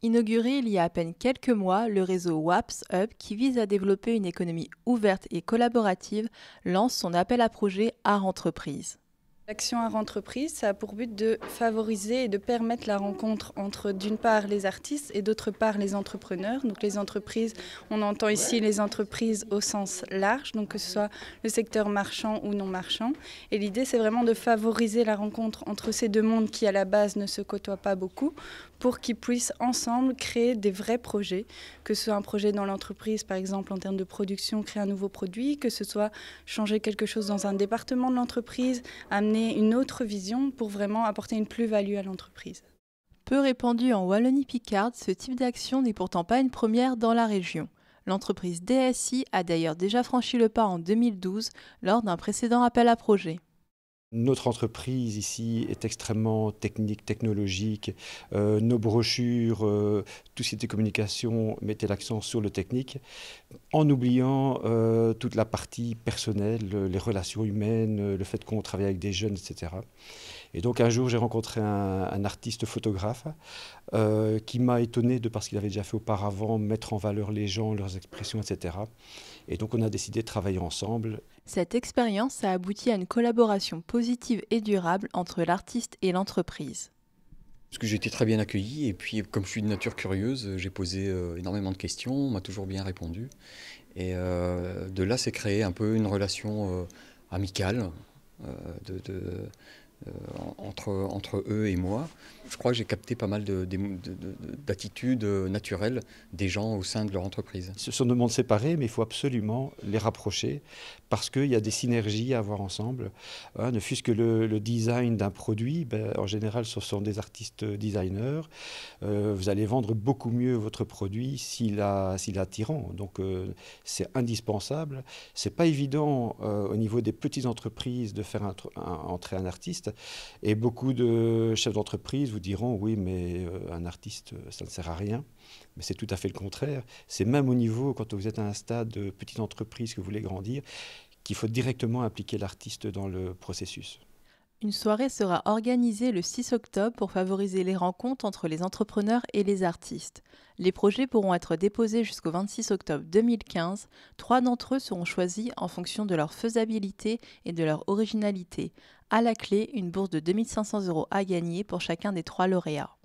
Inauguré il y a à peine quelques mois, le réseau WAPS Hub, qui vise à développer une économie ouverte et collaborative, lance son appel à projet Art Entreprise. L'action Art Entreprise, ça a pour but de favoriser et de permettre la rencontre entre d'une part les artistes et d'autre part les entrepreneurs. Donc les entreprises, on entend ici les entreprises au sens large, donc que ce soit le secteur marchand ou non marchand. Et l'idée, c'est vraiment de favoriser la rencontre entre ces deux mondes qui à la base ne se côtoient pas beaucoup pour qu'ils puissent ensemble créer des vrais projets, que ce soit un projet dans l'entreprise par exemple en termes de production, créer un nouveau produit, que ce soit changer quelque chose dans un département de l'entreprise, amener une autre vision pour vraiment apporter une plus-value à l'entreprise. Peu répandu en Wallonie-Picarde, ce type d'action n'est pourtant pas une première dans la région. L'entreprise DSI a d'ailleurs déjà franchi le pas en 2012 lors d'un précédent appel à projet. Notre entreprise ici est extrêmement technique, technologique. Nos brochures, tout ce qui était communication, mettaient l'accent sur le technique, en oubliant toute la partie personnelle, les relations humaines, le fait qu'on travaille avec des jeunes, etc. Et donc un jour, j'ai rencontré un artiste photographe qui m'a étonné de parce qu'il avait déjà fait auparavant, mettre en valeur les gens, leurs expressions, etc. Et donc on a décidé de travailler ensemble. Cette expérience a abouti à une collaboration positive et durable entre l'artiste et l'entreprise. Parce que j'ai été très bien accueilli et puis comme je suis de nature curieuse, j'ai posé énormément de questions, on m'a toujours bien répondu. Et de là s'est créée un peu une relation amicale euh, de, de- euh, entre eux et moi. Je crois que j'ai capté pas mal d'attitudes naturelles des gens au sein de leur entreprise. Ce sont deux mondes séparés, mais il faut absolument les rapprocher parce qu'il y a des synergies à avoir ensemble. Hein, ne fût-ce que le design d'un produit, ben, en général, ce sont des artistes designers. Vous allez vendre beaucoup mieux votre produit s'il est attirant. Donc, c'est indispensable. C'est pas évident au niveau des petites entreprises de faire entrer un artiste. Et beaucoup de chefs d'entreprise vous diront oui, mais un artiste, ça ne sert à rien. Mais c'est tout à fait le contraire. C'est même au niveau, quand vous êtes à un stade de petite entreprise que vous voulez grandir, qu'il faut directement impliquer l'artiste dans le processus. Une soirée sera organisée le 6 octobre pour favoriser les rencontres entre les entrepreneurs et les artistes. Les projets pourront être déposés jusqu'au 26 octobre 2015. 3 d'entre eux seront choisis en fonction de leur faisabilité et de leur originalité. À la clé, une bourse de 2 500 € à gagner pour chacun des 3 lauréats.